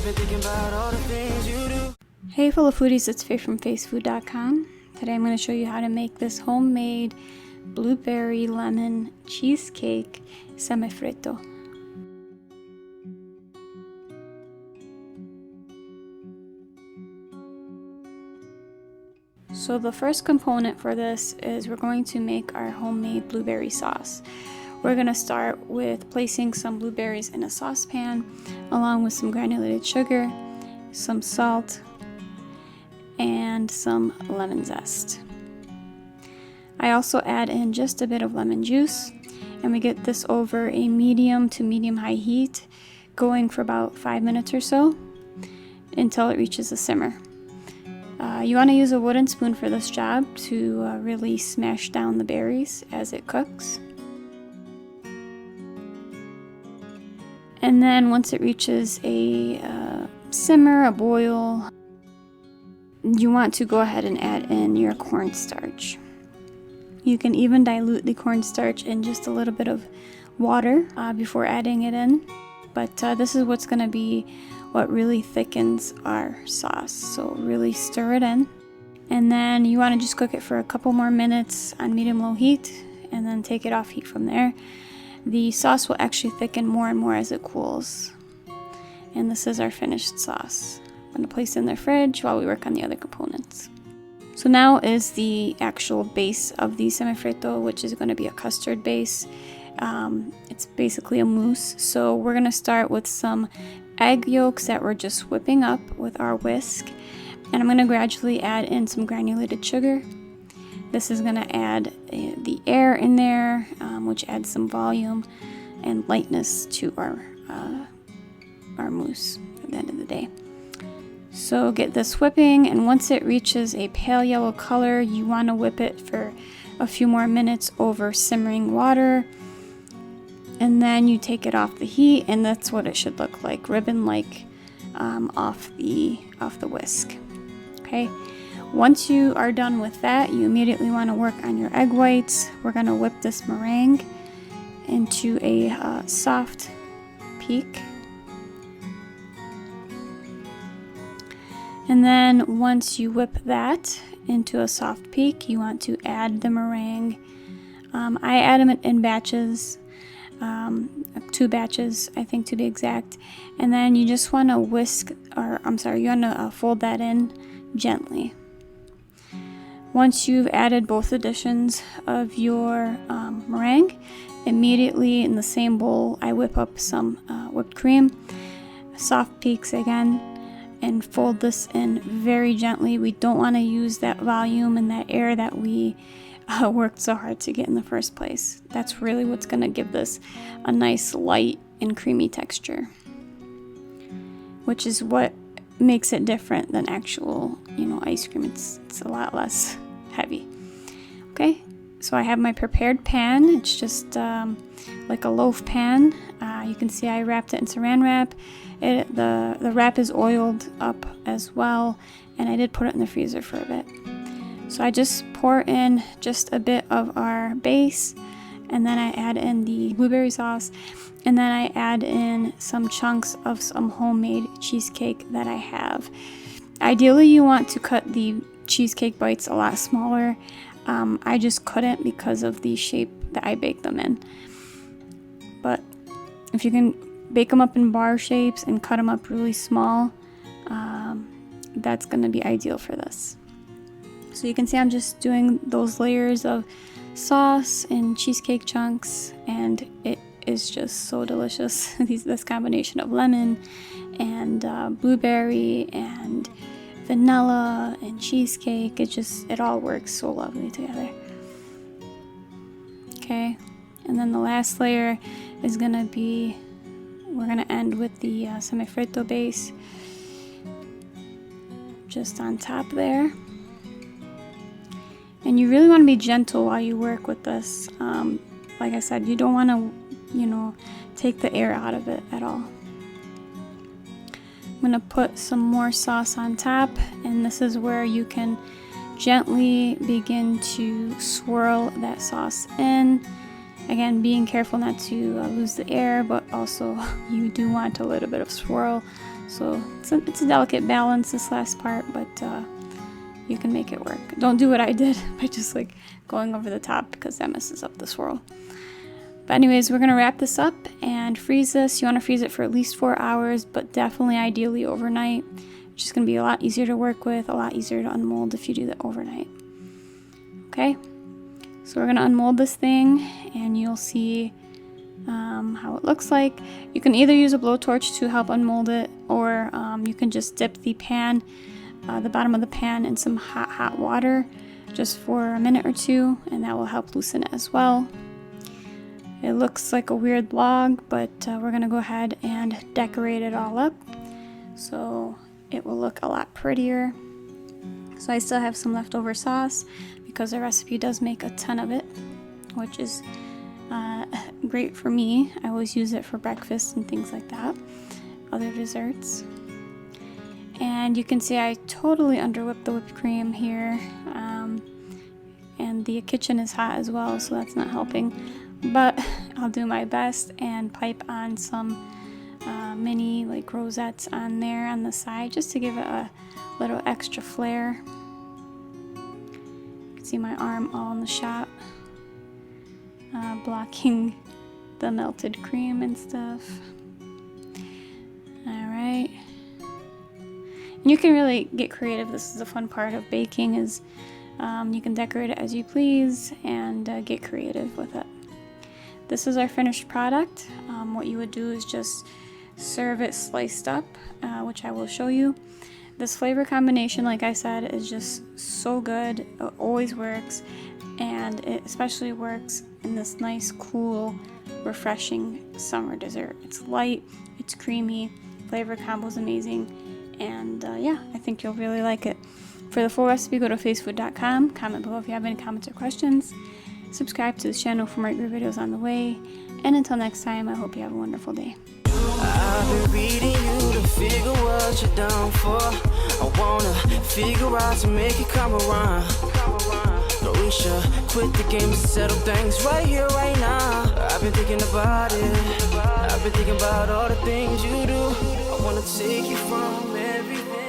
been thinking about all the things you do. Hey fellow foodies, it's Faye from facefood.com. Today I'm going to show you how to make this homemade blueberry lemon cheesecake semifreddo. So the first component for this is we're going to make our homemade blueberry sauce. We're going to start with placing some blueberries in a saucepan along with some granulated sugar, some salt, and some lemon zest. I also add in just a bit of lemon juice, and we get this over a medium to medium-high heat, going for about 5 minutes or so until it reaches a simmer. You want to use a wooden spoon for this job to really smash down the berries as it cooks. And then once it reaches a simmer, a boil, you want to go ahead and add in your cornstarch. You can even dilute the cornstarch in just a little bit of water before adding it in. But this is what's going to be what really thickens our sauce. So really stir it in. And then you want to just cook it for a couple more minutes on medium-low heat and then take it off heat from there. The sauce will actually thicken more and more as it cools. And this is our finished sauce. I'm going to place it in the fridge while we work on the other components. So now is the actual base of the semifreddo, which is going to be a custard base. It's basically a mousse. So we're going to start with some egg yolks that we're just whipping up with our whisk. And I'm going to gradually add in some granulated sugar. This is going to add the air in there, which adds some volume and lightness to our mousse at the end of the day. So get this whipping, and once it reaches a pale yellow color, you want to whip it for a few more minutes over simmering water. And then you take it off the heat, and that's what it should look like, ribbon-like off the whisk. Okay. Once you are done with that, you immediately want to work on your egg whites. We're going to whip this meringue into a soft peak. And then once you whip that into a soft peak, you want to add the meringue. I add them in batches, 2 batches, I think, to be exact. And then you just want to you want to fold that in gently. Once you've added both additions of your meringue, immediately in the same bowl, I whip up some whipped cream, soft peaks again, and fold this in very gently. We don't want to use that volume and that air that we worked so hard to get in the first place. That's really what's going to give this a nice light and creamy texture, which is what makes it different than actual, ice cream. It's a lot less heavy. Okay, so I have my prepared pan. It's just like a loaf pan. You can see I wrapped it in saran wrap. The wrap is oiled up as well, and I did put it in the freezer for a bit. So I just pour in just a bit of our base, and then I add in the blueberry sauce, and then I add in some chunks of some homemade cheesecake that I have. Ideally, you want to cut the cheesecake bites a lot smaller. I just couldn't because of the shape that I baked them in. But if you can bake them up in bar shapes and cut them up really small, that's going to be ideal for this. So you can see I'm just doing those layers of sauce and cheesecake chunks, and it is just so delicious. This combination of lemon and blueberry and vanilla and cheesecake, it all works so lovely together. Okay, and then the last layer is gonna be, we're gonna end with the semifreddo base just on top there. And you really want to be gentle while you work with this. Like I said, you don't want to, take the air out of it at all. I'm going to put some more sauce on top, and this is where you can gently begin to swirl that sauce in Again, being careful not to lose the air, but also you do want a little bit of swirl. So it's a delicate balance, this last part, but you can make it work. Don't do what I did by just like going over the top, because that messes up the swirl. But anyways, we're gonna wrap this up and freeze this. You wanna freeze it for at least 4 hours, but definitely ideally overnight. It's just gonna be a lot easier to work with, a lot easier to unmold if you do that overnight. Okay, so we're gonna unmold this thing and you'll see how it looks like. You can either use a blowtorch to help unmold it, or you can just dip the pan, the bottom of the pan, in some hot water just for a minute or two, and that will help loosen it as well. It looks like a weird log, but we're gonna go ahead and decorate it all up so it will look a lot prettier. So I still have some leftover sauce because the recipe does make a ton of it, which is great for me. I always use it for breakfast and things like that, other desserts. And you can see I totally underwhipped the whipped cream here, and the kitchen is hot as well, so that's not helping, but I'll do my best and pipe on some mini like rosettes on there on the side just to give it a little extra flair. You can see my arm all in the shot, blocking the melted cream and stuff. Alright. And you can really get creative. This is the fun part of baking, is you can decorate it as you please and get creative with it. This is our finished product. What you would do is just serve it sliced up, which I will show you. This flavor combination, like I said, is just so good. It always works, and it especially works in this nice, cool, refreshing summer dessert. It's light, it's creamy, flavor combo is amazing, and yeah, I think you'll really like it. For the full recipe, go to facefood.com. Comment below if you have any comments or questions. Subscribe to this channel for more great videos on the way. And until next time, I hope you have a wonderful day. I've been reading you to figure what you're down for. I wanna figure out to make it come around. No, we should quit the game and settle things right here, right now. I've been thinking about it. I've been thinking about all the things you do. I wanna take you from everything.